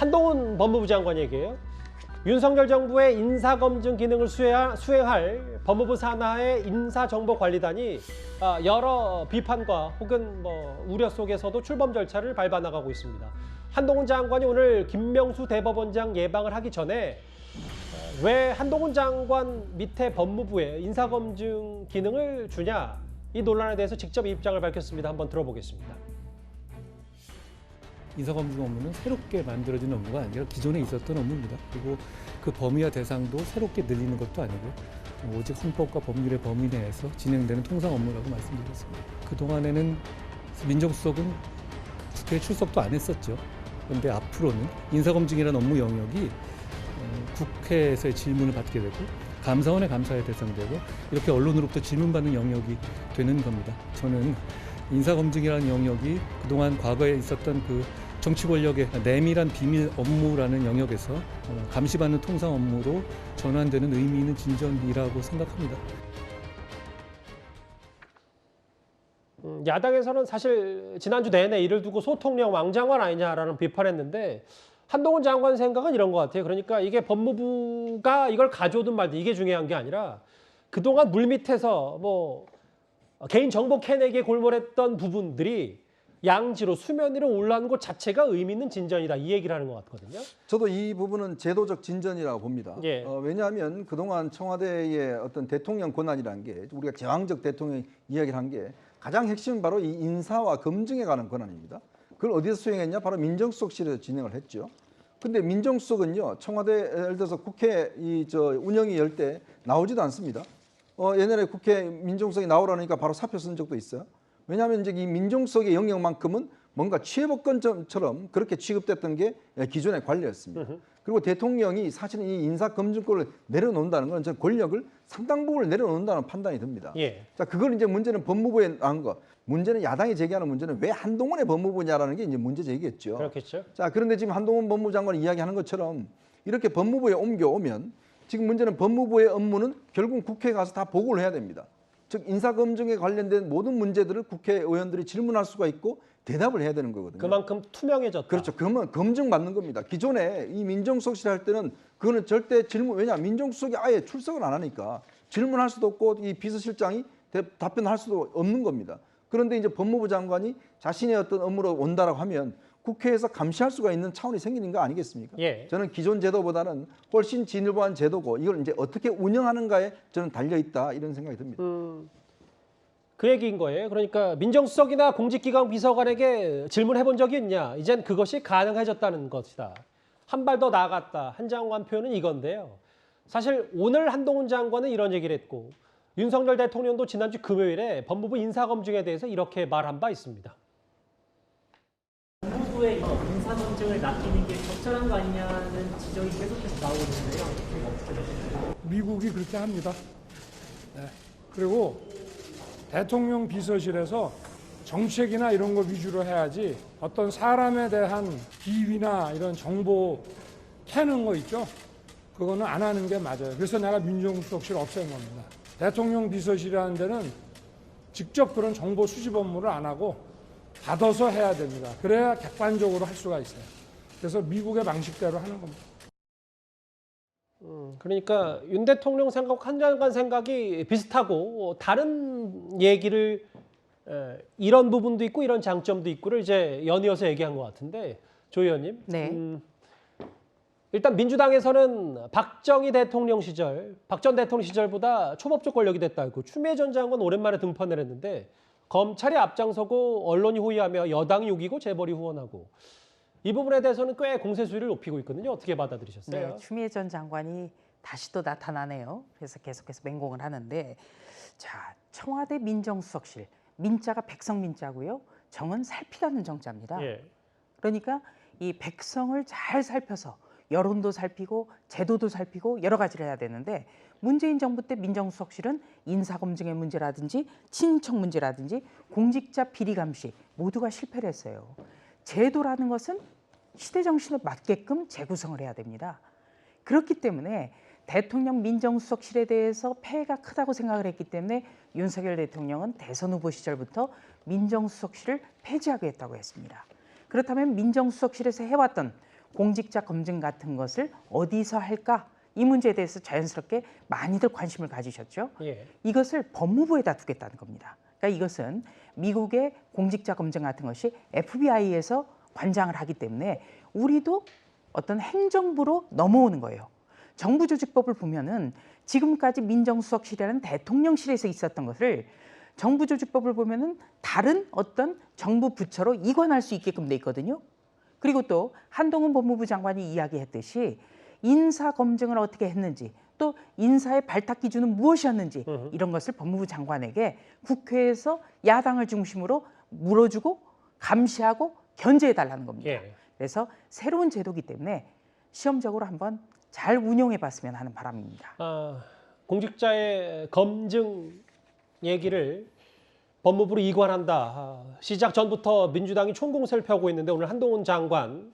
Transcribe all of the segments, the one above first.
한동훈 법무부 장관 얘기예요. 윤석열 정부의 인사검증 기능을 수행할 법무부 산하의 인사정보관리단이 여러 비판과 혹은 우려 속에서도 출범 절차를 밟아 나가고 있습니다. 한동훈 장관이 오늘 김명수 대법원장 예방을 하기 전에 왜 한동훈 장관 밑에 법무부에 인사검증 기능을 주냐, 이 논란에 대해서 직접 입장을 밝혔습니다. 한번 들어보겠습니다. 인사검증 업무는 새롭게 만들어진 업무가 아니라 기존에 있었던 업무입니다. 그리고 그 범위와 대상도 새롭게 늘리는 것도 아니고 오직 헌법과 법률의 범위 내에서 진행되는 통상 업무라고 말씀드렸습니다. 그동안에는 민정수석은 국회에 출석도 안 했었죠. 그런데 앞으로는 인사검증이라는 업무 영역이 국회에서의 질문을 받게 되고 감사원의 감사의 대상되고 이렇게 언론으로부터 질문받는 영역이 되는 겁니다. 저는 인사검증이라는 영역이 그동안 과거에 있었던 그 정치 권력의 내밀한 비밀 업무라는 영역에서 감시받는 통상 업무로 전환되는 의미 있는 진전이라고 생각합니다. 야당에서는 사실 지난주 내내 이를 두고 소통령 왕장관 아니냐라는 비판했는데 한동훈 장관 생각은 이런 것 같아요. 그러니까 이게 법무부가 이걸 가져오든 말든 이게 중요한 게 아니라 그동안 물밑에서 개인 정보 캐내기에 골몰했던 부분들이 양지로 수면 위로 올라오는 것 자체가 의미 있는 진전이다, 이 얘기를 하는 것 같거든요. 저도 이 부분은 제도적 진전이라고 봅니다. 예. 왜냐하면 그동안 청와대의 어떤 대통령 권한이라는 게 우리가 제왕적 대통령 이야기를 한 게 가장 핵심은 바로 이 인사와 검증에 관한 권한입니다. 그걸 어디서 수행했냐? 바로 민정수석실에서 진행을 했죠. 근데 민정수석은요, 청와대 예를 들어서 국회 운영위 열 때 나오지도 않습니다. 옛날에 국회 민정수석이 나오라니까 바로 사표 쓴 적도 있어요. 왜냐하면 이제 이 민정수석의 영역만큼은 뭔가 취해법권처럼 그렇게 취급됐던 게 기존의 관례였습니다. 그리고 대통령이 사실은 이 인사검증권을 내려놓는다는 건 전 권력을 상당 부분을 내려놓는다는 판단이 듭니다. 예. 자, 그걸 이제 문제는 법무부에 나온 거. 문제는 야당이 제기하는 문제는 왜 한동훈의 법무부냐라는 게 이제 문제 제기겠죠. 그렇겠죠. 자, 그런데 지금 한동훈 법무부 장관이 이야기하는 것처럼 이렇게 법무부에 옮겨오면 지금 문제는 법무부의 업무는 결국 국회에 가서 다 보고를 해야 됩니다. 즉 인사검증에 관련된 모든 문제들을 국회의원들이 질문할 수가 있고 대답을 해야 되는 거거든요. 그만큼 투명해졌다. 그렇죠. 그러면 검증받는 겁니다. 기존에 이 민정수석실 할 때는 그거는 절대 질문, 왜냐 민정수석이 아예 출석을 안 하니까 질문할 수도 없고 이 비서실장이 답변할 수도 없는 겁니다. 그런데 이제 법무부 장관이 자신의 어떤 업무로 온다라고 하면 국회에서 감시할 수가 있는 차원이 생기는 거 아니겠습니까? 예. 저는 기존 제도보다는 훨씬 진일보한 제도고 이걸 이제 어떻게 운영하는가에 저는 달려 있다 이런 생각이 듭니다. 그 얘기인 거예요. 그러니까 민정수석이나 공직기강 비서관에게 질문해 본 적이 있냐? 이젠 그것이 가능해졌다는 것이다. 한 발 더 나아갔다. 한 장관 표현은 이건데요. 사실 오늘 한동훈 장관은 이런 얘기를 했고 윤석열 대통령도 지난주 금요일에 법무부 인사검증에 대해서 이렇게 말한 바 있습니다. 법무부의 인사검증을 맡기는 게 적절한 거 아니냐는 지적이 계속해서 나오고 있는데요. 미국이 그렇게 합니다. 네. 그리고 대통령 비서실에서 정책이나 이런 거 위주로 해야지 어떤 사람에 대한 비위나 이런 정보 캐는 거 있죠. 그거는 안 하는 게 맞아요. 그래서 내가 민정수석실 없앤 겁니다. 대통령 비서실이라는 데는 직접 그런 정보 수집 업무를 안 하고 받아서 해야 됩니다. 그래야 객관적으로 할 수가 있어요. 그래서 미국의 방식대로 하는 겁니다. 그러니까 윤 대통령 생각, 한 장관 생각이 비슷하고 다른 얘기를 이런 부분도 있고 이런 장점도 있고를 이제 연이어서 얘기한 것 같은데 조 의원님. 네. 일단 민주당에서는 박정희 대통령 시절, 박 전 대통령 시절보다 초법적 권력이 됐다고 추미애 전 장관 오랜만에 등판을 했는데 검찰이 앞장서고 언론이 호위하며 여당이 우기고 재벌이 후원하고 이 부분에 대해서는 꽤 공세 수위를 높이고 있거든요. 어떻게 받아들이셨어요? 네, 추미애 전 장관이 다시 또 나타나네요. 그래서 계속해서 맹공을 하는데, 자, 청와대 민정수석실, 민자가 백성민자고요. 정은 살피라는 정자입니다. 예. 그러니까 이 백성을 잘 살펴서 여론도 살피고 제도도 살피고 여러 가지를 해야 되는데 문재인 정부 때 민정수석실은 인사검증의 문제라든지 친인척 문제라든지 공직자 비리 감시 모두가 실패를 했어요. 제도라는 것은 시대 정신에 맞게끔 재구성을 해야 됩니다. 그렇기 때문에 대통령 민정수석실에 대해서 폐해가 크다고 생각을 했기 때문에 윤석열 대통령은 대선 후보 시절부터 민정수석실을 폐지하겠다고 했습니다. 그렇다면 민정수석실에서 해왔던 공직자 검증 같은 것을 어디서 할까? 이 문제에 대해서 자연스럽게 많이들 관심을 가지셨죠. 예. 이것을 법무부에다 두겠다는 겁니다. 그러니까 이것은 미국의 공직자 검증 같은 것이 FBI에서 관장을 하기 때문에 우리도 어떤 행정부로 넘어오는 거예요. 정부조직법을 보면은 지금까지 민정수석실이라는 대통령실에서 있었던 것을 정부조직법을 보면은 다른 어떤 정부 부처로 이관할 수 있게끔 돼 있거든요. 그리고 또 한동훈 법무부 장관이 이야기했듯이 인사 검증을 어떻게 했는지 또 인사의 발탁 기준은 무엇이었는지 이런 것을 법무부 장관에게 국회에서 야당을 중심으로 물어주고 감시하고 견제해 달라는 겁니다. 예. 그래서 새로운 제도이기 때문에 시험적으로 한번 잘 운용해 봤으면 하는 바람입니다. 공직자의 검증 얘기를 법무부로 이관한다. 시작 전부터 민주당이 총공세를 펴고 있는데 오늘 한동훈 장관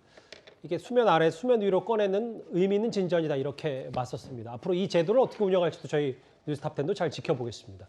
이게 수면 아래 수면 위로 꺼내는 의미 있는 진전이다 이렇게 맞섰습니다. 앞으로 이 제도를 어떻게 운영할지도 저희 뉴스탑10도 잘 지켜보겠습니다.